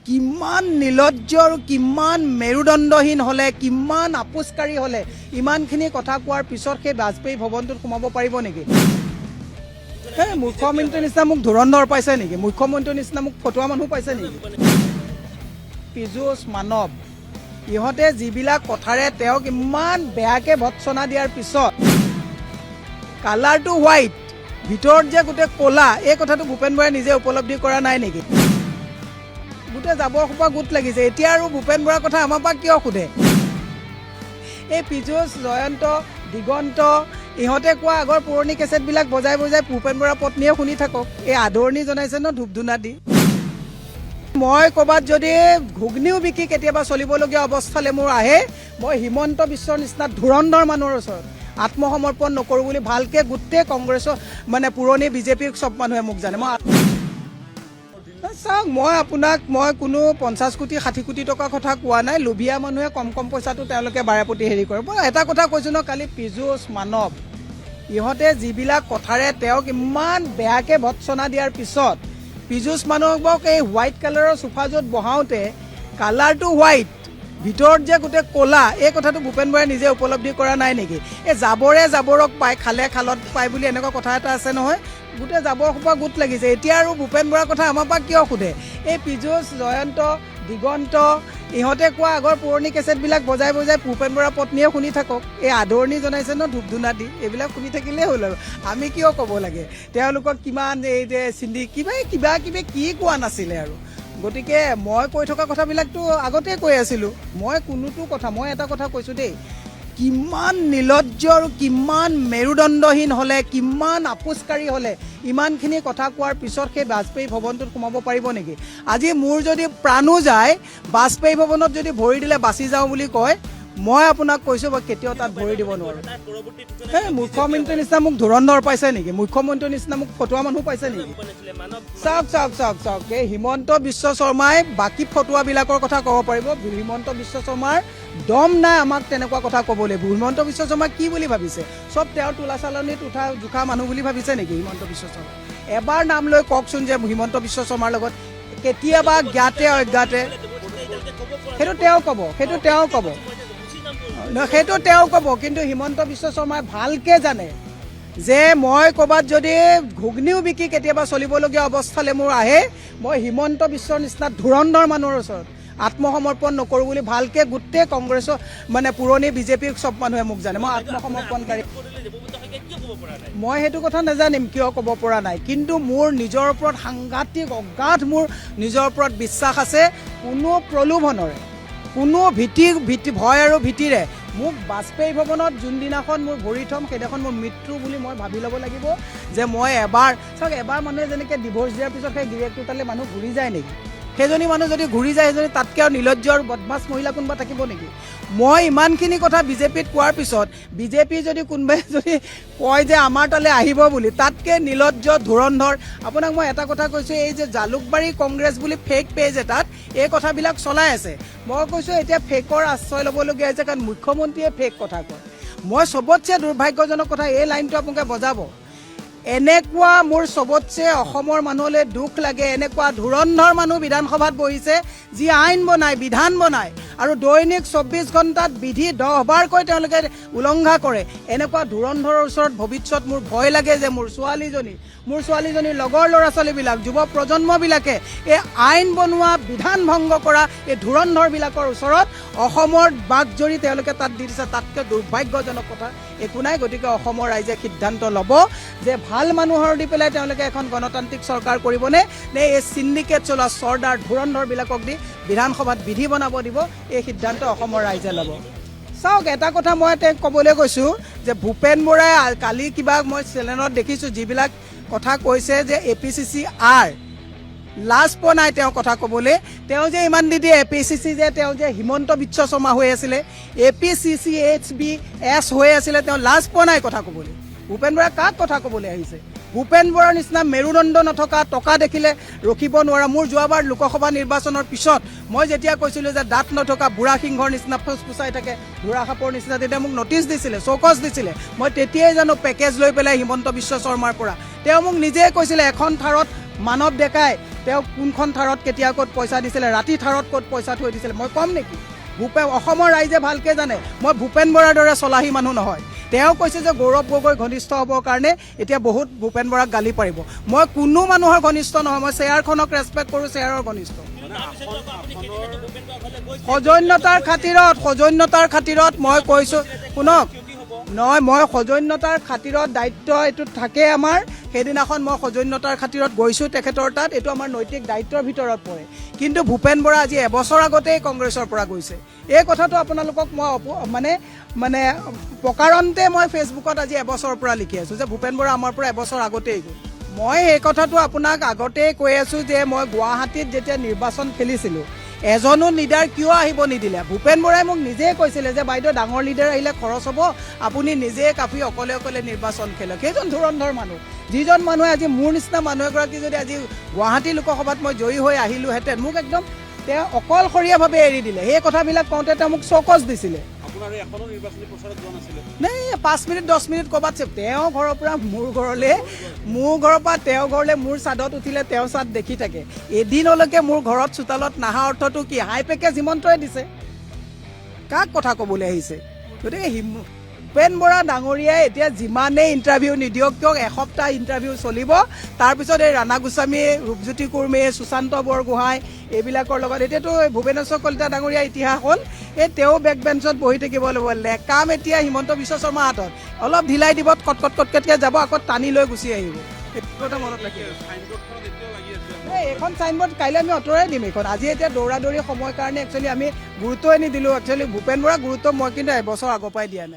কিমান নিলজ্জ আৰু কিমান মেৰুদণ্ডহীন হলে কিমান আপোচকাৰী হলে ইমানখিনি কথা কোৱাৰ পিছত সেই বাজপেয়ী ভৱনটোত সোমাব পাৰিব নেকি? মুখ্যমন্ত্ৰীৰ নিচিনা মোক ধুৰন্ধৰ পাইছে নেকি? মুখ্যমন্ত্ৰীৰ নিচিনা মোক ফটোৱা মানুহ পাইছে নেকি? পীযুষ মানৱ ইহঁতে যিবিলাক কথাৰে তেওঁক ইমান বেয়াকে ভৎসনা দিয়াৰ পিছত কালাৰটো হোৱাইট ভিতৰত যে গোটেই ক'লা এই কথাটো ভূপেন বৰাই নিজে উপলব্ধি কৰা নাই নেকি? গোটেই জাবৰ সোপা গোট লাগিছে এতিয়া আৰু ভূপেন বৰাৰ কথা আমাৰ পৰা কিয় সোধে? এই পীযুষ জয়ন্ত দিগন্ত ইহঁতে কোৱা আগৰ পুৰণি কেছেটবিলাক বজাই বজাই ভূপেন বৰাৰ পত্নীয়ে শুনি থাকক। এই আদৰণি জনাইছে ন ধূপ ধূনা দি। মই ক'ৰবাত যদি ঘুগনিও বিকি কেতিয়াবা চলিবলগীয়া অৱস্থালৈ মোৰ আহে মই হিমন্ত বিশ্বৰ নিচিনা ধুৰন্ধৰ মানুহৰ ওচৰত আত্মসমৰ্পণ নকৰোঁ বুলি ভালকৈ গোটেই কংগ্ৰেছৰ মানে পুৰণি বিজেপিৰ চব মানুহে মোক জানে। চাওক মই কোনো 50 কোটি 60 কোটি টকাৰ কথা কোৱা নাই। লোভীয়া মানুহে কম পইচাটো তেওঁলোকে বাৰেপতি হেৰি কৰে। মই এটা কথা কৈছোঁ ন, কালি পীযুষ মানৱ ইহঁতে যিবিলাক কথাৰে তেওঁক ইমান বেয়াকৈ ভৎসনা দিয়াৰ পিছত পীযুষ মানৱক এই হোৱাইট কালাৰৰ চোফাযোৰত বহাওঁতে কালাৰটো হোৱাইট ভিতৰত যে গোটেই ক'লা এই কথাটো ভূপেন বৰাই নিজে উপলব্ধি কৰা নাই নেকি? এই জাবৰে জাবৰক পায় খালে খালত পায় বুলি এনেকুৱা কথা এটা আছে নহয়। গোটেই জাবৰ সোপা গোট লাগিছে এতিয়া আৰু ভূপেন বৰাৰ কথা আমাৰ পৰা কিয় সোধে? এই পীযুষ জয়ন্ত দিগন্ত ইহঁতে কোৱা আগৰ পুৰণি কেছেটবিলাক বজাই বজাই ভূপেন বৰাৰ পত্নীয়ে শুনি থাকক। এই আদৰণি জনাইছে ন ধূপ ধূনা দি। এইবিলাক শুনি থাকিলেই হ'ল আৰু আমি কিয় ক'ব লাগে? তেওঁলোকক কিমান এই যে চিন্ধি কিবা কিবি কি কোৱা নাছিলে আৰু। গতিকে মই কৈ থকা কথাবিলাকতো আগতে কৈ আছিলোঁ। মই এটা কথা কৈছোঁ দেই, কিমান নিলজ্জ আৰু কিমান মেৰুদণ্ডহীন হ'লে কিমান আপোচকাৰী হ'লে ইমানখিনি কথা কোৱাৰ পিছত সেই বাজপেয়ী ভৱনটোত সোমাব পাৰিব নেকি? আজি মোৰ যদি প্ৰাণো যায় বাজপেয়ী ভৱনত যদি ভৰি দিলে বাচি যাওঁ বুলি কয় মই আপোনাক কৈছোঁ মই কেতিয়াও তাত ভৰি দিব নোৱাৰোঁ। মুখ্যমন্ত্ৰীৰ নিচিনা মোক ধুৰন্ধৰ পাইছে নেকি? মুখ্যমন্ত্ৰীৰ নিচিনা মোক ফটোৱা মানুহ পাইছে নেকি? চাওক এই হিমন্ত বিশ্ব শৰ্মাই বাকী ফটোৱাবিলাকৰ কথা ক'ব পাৰিব। হিমন্ত বিশ্ব শৰ্মাৰ দম নাই আমাক তেনেকুৱা কথা ক'বলৈ। হিমন্ত বিশ্ব শৰ্মা কি বুলি ভাবিছে? চব তেওঁৰ তোলা চালনীত জোখা মানুহ বুলি ভাবিছে নেকি হিমন্ত বিশ্ব শৰ্মা? এবাৰ নাম লৈ কওকচোন যে হিমন্ত বিশ্ব শৰ্মাৰ লগত কেতিয়াবা জ্ঞাতে অজ্ঞাতে সেইটো তেওঁ ক'ব কিন্তু হিমন্ত বিশ্ব শৰ্মাই ভালকৈ জানে যে মই ক'ৰবাত যদি ঘুগনিও বিকি কেতিয়াবা চলিবলগীয়া অৱস্থালৈ মোৰ আহে মই হিমন্ত বিশ্বৰ নিচিনা ধুৰন্ধৰ মানুহৰ ওচৰত আত্মসমৰ্পণ নকৰোঁ বুলি ভালকৈ গোটেই কংগ্ৰেছৰ মানে পুৰণি বিজেপিৰ চব মানুহে মোক জানে। মই আত্মসমৰ্পণকাৰী। মই সেইটো কথা নাজানিম কিয় ক'ব পৰা নাই, কিন্তু মোৰ নিজৰ ওপৰত সাংঘাতিক অগাধ মোৰ নিজৰ ওপৰত বিশ্বাস আছে। কোনো প্ৰলোভনেৰে কোনো ভয় আৰু ভীতিৰে মোক বাজপেয়ী ভৱনত যোনদিনাখন মোৰ ভৰি থ'ম সেইদিনাখন মোৰ মৃত্যু বুলি মই ভাবি ল'ব লাগিব যে মই এবাৰ মানুহে যেনেকৈ ডিভৰ্চ দিয়াৰ পিছত সেই গিৰিয়েকটো তালৈ মানুহ ঘূৰি যায় নেকি? সেইজনী মানুহ যদি ঘূৰি যায় সেইজনী তাতকৈ আৰু নিলজ্জ আৰু বদমাছ মহিলা কোনোবা থাকিব নেকি? মই ইমানখিনি কথা বিজেপিত কোৱাৰ পিছত বিজেপি যদি কোনোবাই যদি কয় যে আমাৰ তালৈ আহিব বুলি তাতকৈ নিলজ্জ ধুৰন্ধৰ। আপোনাক মই এটা কথা কৈছোঁ, এই যে জালুকবাৰী কংগ্ৰেছ বুলি ফেক পেজ এটাত এই কথাবিলাক চলাই আছে। মই কৈছোঁ এতিয়া ফেকৰ আশ্ৰয় ল'বলগীয়া হৈছে কাৰণ মুখ্যমন্ত্ৰীয়ে ফেক কথা কয়। মই চবতছে দুৰ্ভাগ্যজনক কথা এই লাইনটো আপোনালোকে বজাব। এনেকুৱা মোৰ চবতছে অসমৰ মানুহলৈ দুখ লাগে, এনেকুৱা ধুৰন্ধৰ মানুহ বিধানসভাত বহিছে যি আইন বনায় বিধান বনায় আৰু দৈনিক 24 ঘণ্টাত বিধি 10 বাৰকৈ তেওঁলোকে উলংঘা কৰে। এনেকুৱা ধুৰন্ধৰৰ ওচৰত ভৱিষ্যত মোৰ ভয় লাগে যে মোৰ ছোৱালীজনীৰ লগৰ ল'ৰা ছোৱালীবিলাক যুৱ প্ৰজন্মবিলাকে এই আইন বনোৱা বিধান ভংগ কৰা এই ধুৰন্ধৰবিলাকৰ ওচৰত অসমৰ বাঘজৰি তেওঁলোকে তাত দি দিছে। তাতকৈ দুৰ্ভাগ্যজনক কথা একো নাই। গতিকে অসমৰ ৰাইজে সিদ্ধান্ত ল'ব যে ভাল মানুহৰ দি পেলাই তেওঁলোকে এখন গণতান্ত্ৰিক চৰকাৰ কৰিবনে নে এই চিণ্ডিকেট চলোৱা চৰ্দাৰ ধুৰন্ধৰবিলাকক দি বিধানসভাত বিধি বনাব দিব, এই সিদ্ধান্ত অসমৰ ৰাইজে ল'ব। চাওক এটা কথা মই তেওঁক ক'বলৈ কৈছোঁ যে ভূপেন বৰাই কালি কিবা মই চেনেলত দেখিছোঁ যিবিলাক কথা কৈছে যে APCC লাজ পোৱা নাই তেওঁ কথা ক'বলৈ। তেওঁ যে ইমান দি দিয়ে APCC যে তেওঁ যে হিমন্ত বিশ্ব শৰ্মা হৈ আছিলে APCC HBS হৈ আছিলে, তেওঁ লাজ পোৱা নাই কথা ক'বলৈ। ভূপেন বৰাই কাক কথা ক'বলৈ আহিছে? ভূপেন বৰাৰ নিচিনা মেৰুদণ্ড নথকা টকা দেখিলে ৰখিব নোৱাৰা। মোৰ যোৱাবাৰ লোকসভা নিৰ্বাচনৰ পিছত মই যেতিয়া কৈছিলোঁ যে দাঁত নথকা বুঢ়া সিংহৰ নিচিনা ফুচফুচাই থাকে বুঢ়া সাপৰ নিচিনা, তেতিয়া মোক নটিচ দিছিলে, চৌকছ দিছিলে। মই তেতিয়াই জানো পেকেজ লৈ পেলাই হিমন্ত বিশ্ব শৰ্মাৰ পৰা। তেওঁ মোক নিজেই কৈছিলে এখন থাৰত মানৱ ডেকাই তেওঁ কোনখন থাৰত কেতিয়া ক'ত পইচা দিছিলে, ৰাতি থাৰত ক'ত পইচা থৈ দিছিলে মই ক'ম নেকি? অসমৰ ৰাইজে ভালকৈ জানে মই ভূপেন বৰাৰ দৰে চলাহী মানুহ নহয়। তেওঁ কৈছে যে গৌৰৱ গগৈ ঘনিষ্ঠ হ'বৰ কাৰণে এতিয়া বহুত ভূপেন বৰাক গালি পাৰিব। মই কোনো মানুহৰ ঘনিষ্ঠ নহয়, মই শ্বেয়াৰখনক ৰেচপেক্ট কৰোঁ, শ্বেয়াৰৰ ঘনিষ্ঠ। সৌজন্যতাৰ খাতিৰত মই কৈছোঁ, শুনক নহয়, মই সৌজন্যতাৰ খাতিৰত দায়িত্ব এইটো থাকে আমাৰ। সেইদিনাখন মই সৌজন্যতাৰ খাতিৰত গৈছোঁ তেখেতৰ তাত, এইটো আমাৰ নৈতিক দায়িত্বৰ ভিতৰত পৰে। কিন্তু ভূপেন বৰা আজি এবছৰ আগতেই কংগ্ৰেছৰ পৰা গৈছে, এই কথাটো আপোনালোকক মই মানে প্ৰকাৰণতে মই ফেচবুকত আজি এবছৰৰ পৰা লিখি আছোঁ যে ভূপেন বৰা আমাৰ পৰা এবছৰ আগতেই গ'ল। মই এই কথাটো আপোনাক আগতেই কৈ আছোঁ যে মই গুৱাহাটীত যেতিয়া নিৰ্বাচন খেলিছিলোঁ এজনো লিডাৰ কিয় আহিব নিদিলে? ভূপেন বৰাই মোক নিজেই কৈছিলে যে বাইদেউ ডাঙৰ লিডাৰ আহিলে খৰচ হ'ব, আপুনি নিজে কাফি অকলে অকলে নিৰ্বাচন খেলক। সেইজন ধুৰন্ধৰ মানুহ, যিজন মানুহে আজি মোৰ নিচিনা মানুহ এগৰাকী যদি আজি গুৱাহাটী লোকসভাত মই জয়ী হৈ আহিলোহেঁতেন, মোক একদম তেওঁ অকলশৰীয়াভাৱে এৰি দিলে। সেই কথাবিলাক কওঁতে তেওঁ মোক চকচ দিছিলে। নাই 5 মিনিট 10 মিনিট ক'ৰবাত তেওঁ ঘৰৰ পৰা মোৰ ঘৰৰ পৰা তেওঁৰ ঘৰলৈ মোৰ ছাদত উঠিলে তেওঁ ছাদ দেখি থাকে। এদিনলৈকে মোৰ ঘৰত চোতালত নাহা অৰ্থটো কি? হাই পেকেজ হিমন্তই দিছে, কাক কথা ক'বলৈ আহিছে? গতিকে ভূপেন বৰা ডাঙৰীয়াই এতিয়া যিমানেই ইণ্টাৰভিউ নিদিয়ক কিয়, এসপ্তাহ ইণ্টাৰভিউ চলিব। তাৰপিছত এই ৰাণা গোস্বামী, ৰূপজ্যোতি কুৰ্মী, সুশান্ত বৰগোহাঁই এইবিলাকৰ লগত এতিয়াতো ভূপেনেশ্বৰ কলিতা ডাঙৰীয়া ইতিহাস হ'ল। এই তেওঁ বেক বেঞ্চত বহি থাকিব লাগিব। কাম এতিয়া হিমন্ত বিশ্ব শৰ্মাৰ হাতত, অলপ ঢিলাই দিব, কটকটকৈ যাব, আকৌ টানি লৈ গুচি আহিব। এইটো কথা মনত ৰাখিব। এইখন চাইনবোৰ্ড কাইলৈ আমি আঁতৰাই দিম। এইখন আজি এতিয়া দৌৰা দৌৰি সময়ৰ কাৰণে একচুৱেলি আমি গুৰুত্বই নিদিলোঁ। একচুৱেলি ভূপেন বৰা গুৰুত্ব মই কিন্তু এবছৰ আগৰ পৰাই দিয়া নাই।